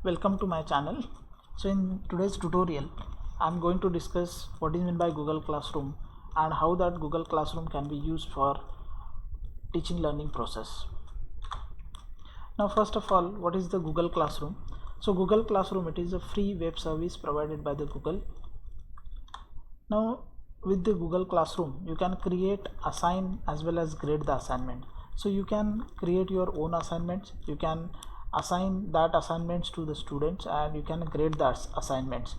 Welcome to my channel. So in today's tutorial I'm going to discuss what is meant by Google Classroom and how that Google Classroom can be used for teaching learning process. Now first of all, what is the Google Classroom? So Google Classroom, it is a free web service provided by the Google. Now with the Google Classroom you can create, assign as well as grade the assignment. So you can create your own assignments, you can assign that assignments to the students, and you can grade the assignments.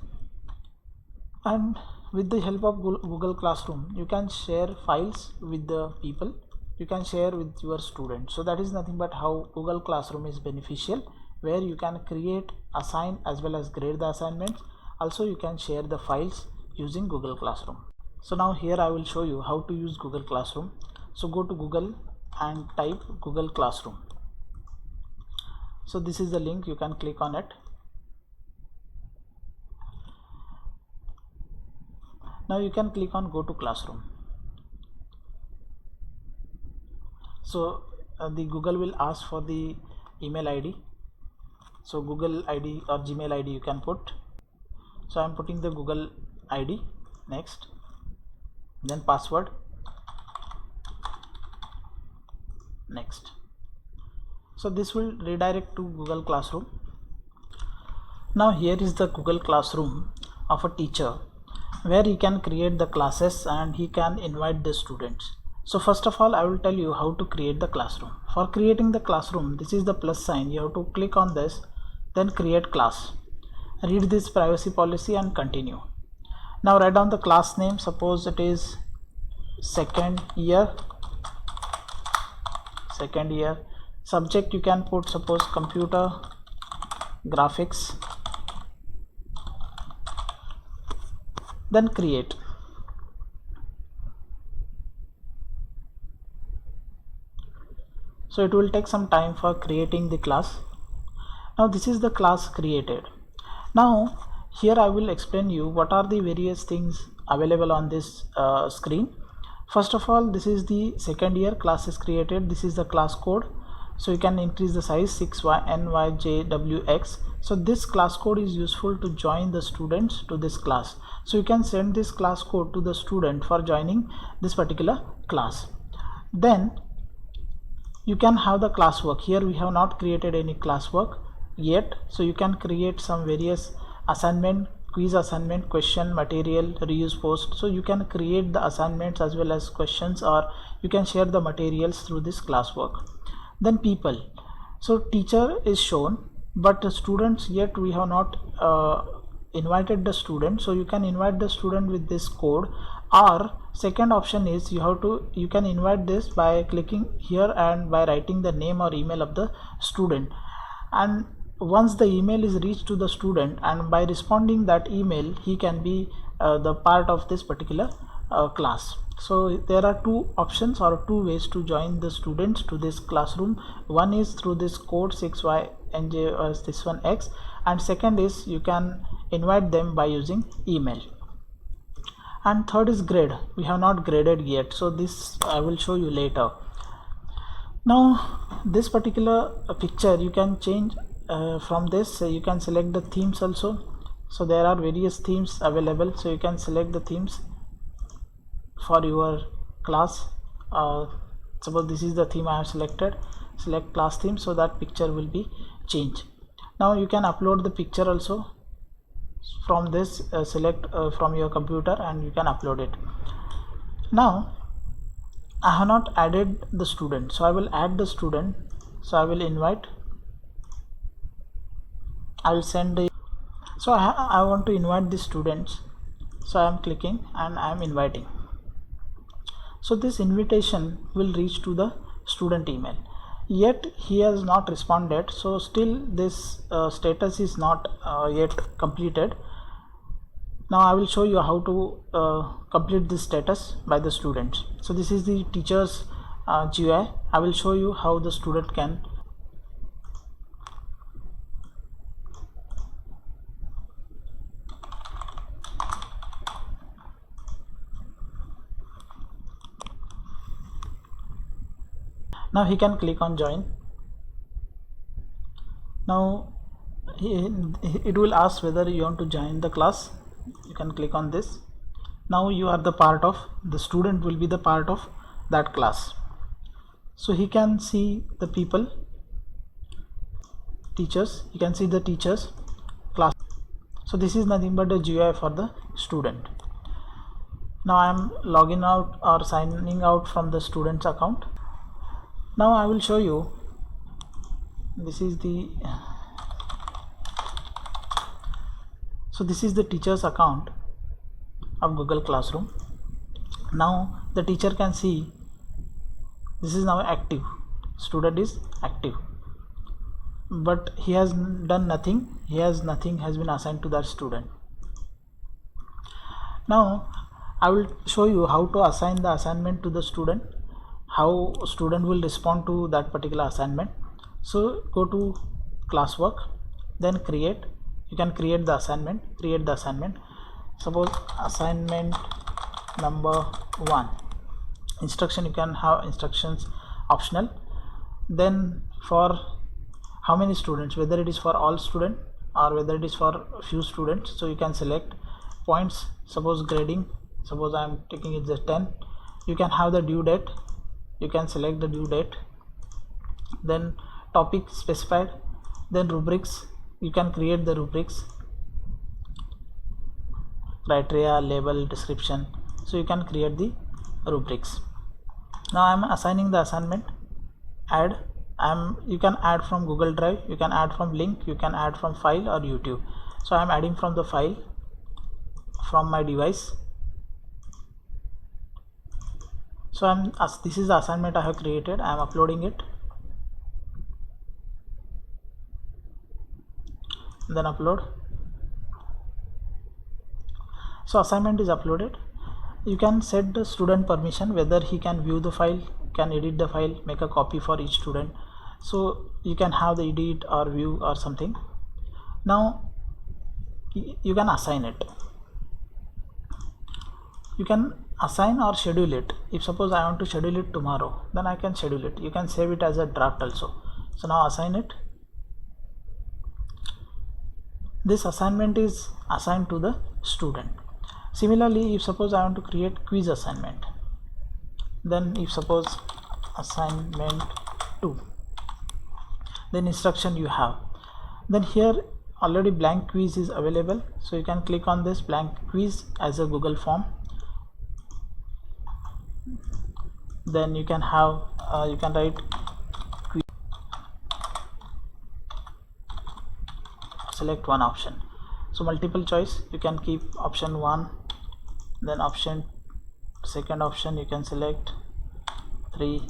And with the help of Google Classroom you can share files with the people, you can share with your students. So that is nothing but how Google Classroom is beneficial, where you can create, assign as well as grade the assignments. Also you can share the files using Google Classroom. So now here I will show you how to use Google Classroom. So go to Google and type Google Classroom. So this is the link, you can click on it. Now you can click on go to classroom. So the Google will ask for the email ID. So Google ID or Gmail ID you can put. So I am putting the Google ID. Next, then password. Next. So this will redirect to Google Classroom. Now here is the Google Classroom of a teacher, where he can create the classes and he can invite the students. So first of all I will tell you how to create the classroom. For creating the classroom, this is the plus sign, you have to click on this, then create class. Read this privacy policy and continue. Now write down the class name, suppose it is second year. Subject you can put, suppose computer graphics, then create. So it will take some time for creating the class. Now this is the class created. Now here I will explain you what are the various things available on this screen. First of all, this is the second year class is created. This is the class code. So you can increase the size 6ynyjwx. So this class code is useful to join the students to this class. So you can send this class code to the student for joining this particular class. Then you can have the classwork. Here we have not created any classwork yet, so you can create some various assignment, quiz assignment, question, material, reuse post. So you can create the assignments as well as questions, or you can share the materials through this classwork. Then people, so teacher is shown, but the students yet we have not invited the student. So you can invite the student with this code, or second option is you can invite this by clicking here and by writing the name or email of the student. And once the email is reached to the student, and by responding that email he can be the part of this particular class. So there are two options or two ways to join the students to this classroom. One is through this code 6yNJ as this one X, and second is you can invite them by using email. And third is grade. We have not graded yet, so this I will show you later. Now this particular picture you can change from this. You can select the themes also. So there are various themes available, so you can select the themes for your class. Suppose this is the theme I have selected, select class theme, so that picture will be changed. Now you can upload the picture also from this, select from your computer and you can upload it. Now I have not added the student, so I will add the student. So I will invite, I will send the, so I want to invite the students, so I am clicking and I am inviting. So this invitation will reach to the student email, yet he has not responded, so still this status is not yet completed. Now I will show you how to complete this status by the students. So this is the teacher's GUI. I will show you how the student can. Now he can click on join. Now it will ask whether you want to join the class. You can click on this. Now you are the part of, the student will be the part of that class. So he can see the people, teachers, you can see the teachers, class. So this is nothing but a GUI for the student. Now I am logging out or signing out from the student's account. Now I will show you, this is the, so this is the teacher's account of Google Classroom. Now the teacher can see this is now active, student is active, but he has done nothing, nothing has been assigned to that student. Now I will show you how to assign the assignment to the student, how student will respond to that particular assignment. So go to classwork, then create, you can create the assignment, suppose assignment number 1. Instruction, you can have instructions optional. Then for how many students, whether it is for all students or whether it is for few students, so you can select points. Suppose grading, suppose I am taking it as 10. You can have the due date, you can select the due date, then topic specified, then rubrics, you can create the rubrics, criteria, label, description, so you can create the rubrics. Now I am assigning the assignment, add, you can add from Google Drive, you can add from link, you can add from file or YouTube. So I am adding from the file from my device. So this is the assignment I have created, I am uploading it, then upload. So assignment is uploaded. You can set the student permission, whether he can view the file, can edit the file, make a copy for each student. So you can have the edit or view or something. Now you can assign it, you can assign or schedule it. If suppose I want to schedule it tomorrow, then I can schedule it, you can save it as a draft also. So now assign it. This assignment is assigned to the student. Similarly, if suppose I want to create quiz assignment, then if suppose assignment 2, then instruction you have, then here already blank quiz is available, so you can click on this blank quiz as a Google form. Then you can have you can write quiz, select one option. So multiple choice, you can keep option 1, then second option you can select 3,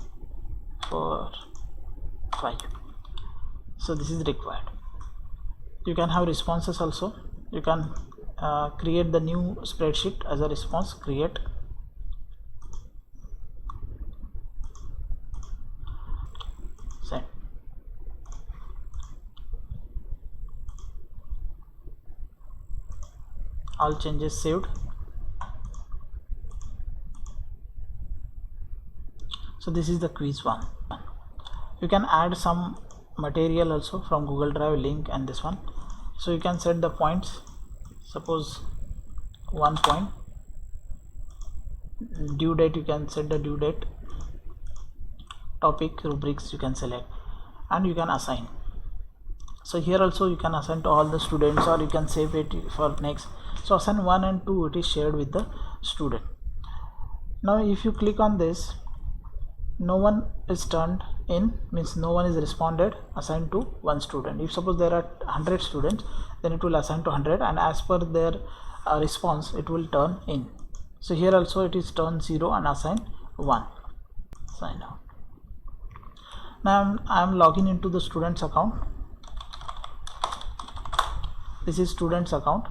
4, 5. So this is required. You can have responses also, you can create the new spreadsheet as a response, create. Send. All changes saved. So this is the quiz one. You can add some material also from Google Drive, link and this one. So you can set the points, suppose 1 point, due date, you can set the due date, topic, rubrics you can select, and you can assign. So here also you can assign to all the students, or you can save it for next. So assign 1 and 2, it is shared with the student. Now if you click on this, no one is turned in, means no one is responded, assigned to one student. If suppose there are 100 students, then it will assign to 100, and as per their response it will turn in. So here also it is turn 0 and assign 1. Sign out. Now I am logging into the student's account. This is student's account.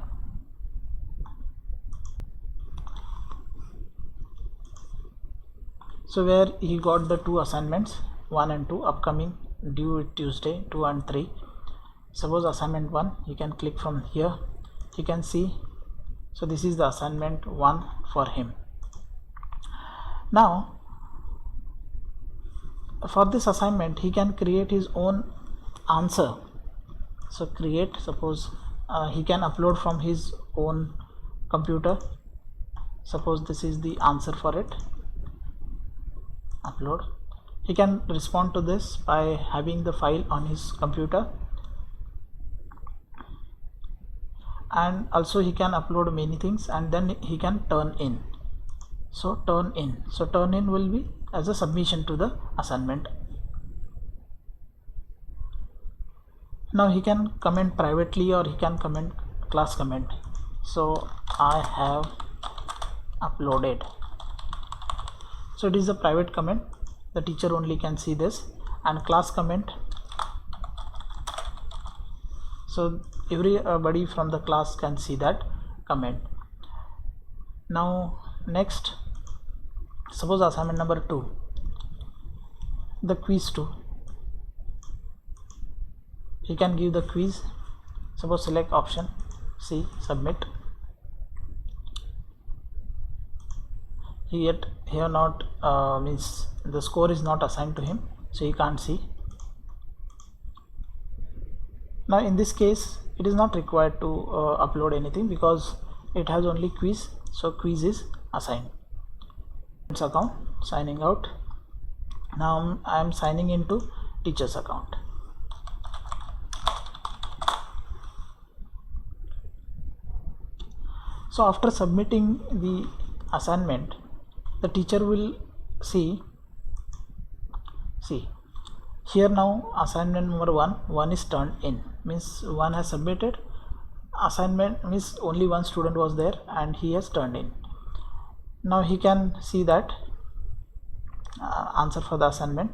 So where he got the 2 assignments, 1 and 2, upcoming, due Tuesday, 2 and 3. Suppose assignment 1, you can click from here, you can see. So this is the assignment 1 for him. Now for this assignment he can create his own answer. So create, suppose he can upload from his own computer. Suppose this is the answer for it. Upload. He can respond to this by having the file on his computer, and also he can upload many things, and then he can turn in. So turn in will be as a submission to the assignment. Now he can comment privately or he can comment class comment. So I have uploaded. So it is a private comment, the teacher only can see this, and class comment, so everybody from the class can see that comment. Now next, suppose assignment number 2, the quiz 2. He can give the quiz. Suppose select option C, submit. Here not means the score is not assigned to him, so he can't see. Now in this case it is not required to upload anything because it has only quiz, so quiz is assigned. Account, signing out. Now I am signing into teacher's account. So after submitting the assignment, the teacher will see here. Now assignment number 1 is turned in, means 1 has submitted. Assignment means only one student was there and he has turned in. Now he can see that answer for the assignment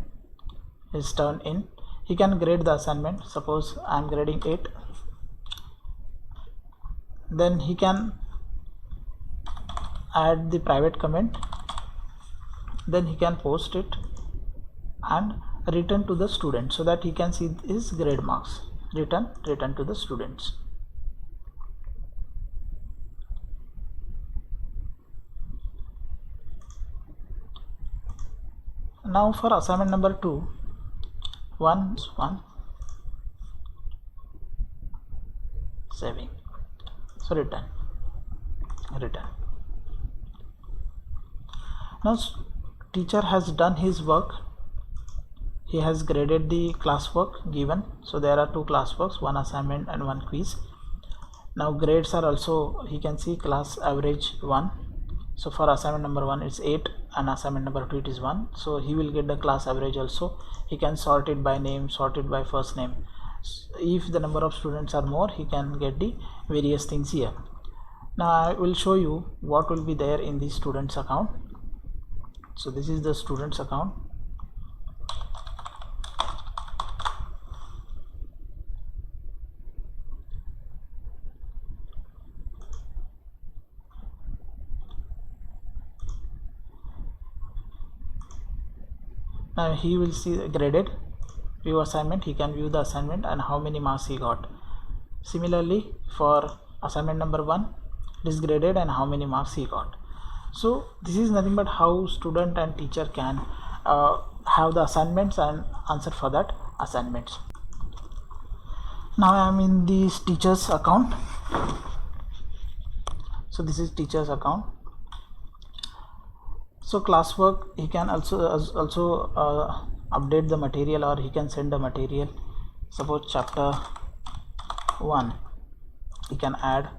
is turned in. He can grade the assignment. Suppose I am grading 8. Then he can add the private comment, then he can post it and return to the student so that he can see his grade marks. Return to the students. Now for assignment number 2, 1 saving, so return. Now teacher has done his work. He has graded the classwork given. So there are 2 classworks, 1 assignment and 1 quiz. Now grades are also, he can see class average 1. So for assignment number 1 it's 8 and assignment number 2 it is 1. So he will get the class average also. He can sort it by name, sort it by first name. If the number of students are more, he can get the various things here. Now I will show you what will be there in the students account. So this is the students account. Now he will see graded, view assignment. He can view the assignment and how many marks he got. Similarly for assignment number 1, it is graded and how many marks he got. So this is nothing but how student and teacher can have the assignments and answer for that assignments. Now I am in this teacher's account. So this is teacher's account. So classwork, he can also update the material or he can send the material. Suppose chapter 1, he can add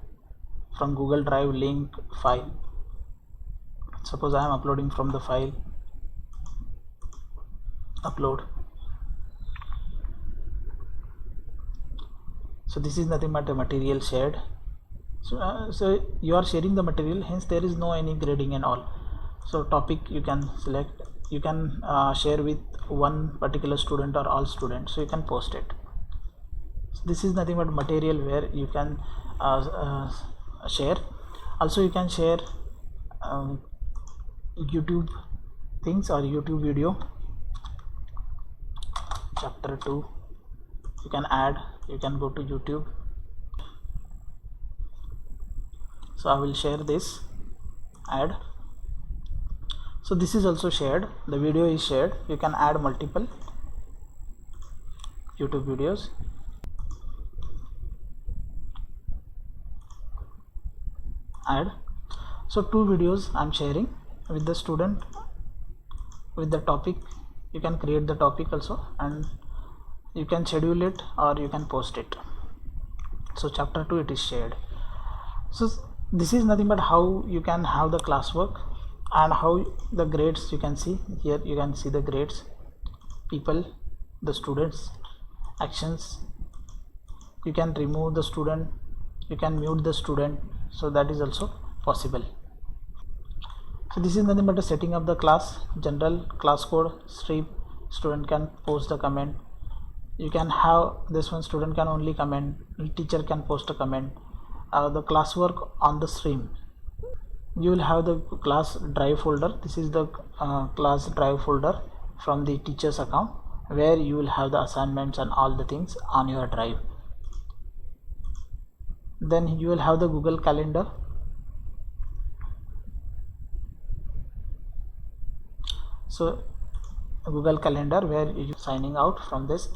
from Google Drive link file. Suppose I am uploading from the file, upload. So this is nothing but the material shared. So you are sharing the material, hence there is no any grading and all. So topic you can select, you can share with one particular student or all students, so you can post it. So this is nothing but material where you can share. Also you can share YouTube things or YouTube video. Chapter 2, you can add, you can go to YouTube. So I will share this, add. So this is also shared, the video is shared. You can add multiple YouTube videos. add. So 2 videos I'm sharing with the student with the topic. You can create the topic also, and you can schedule it or you can post it. So chapter 2 it is shared. So this is nothing but how you can have the classwork and how the grades. You can see here, you can see the grades, people, the students, actions. You can remove the student, you can mute the student, so that is also possible. So this is nothing but the setting of the class. General class code, stream, student can post the comment. You can have this one, student can only comment, teacher can post a comment. The classwork on the stream, you will have the class drive folder. This is the class drive folder from the teacher's account, where you will have the assignments and all the things on your drive. Then you will have the Google Calendar. So Google Calendar, where you signing out from this,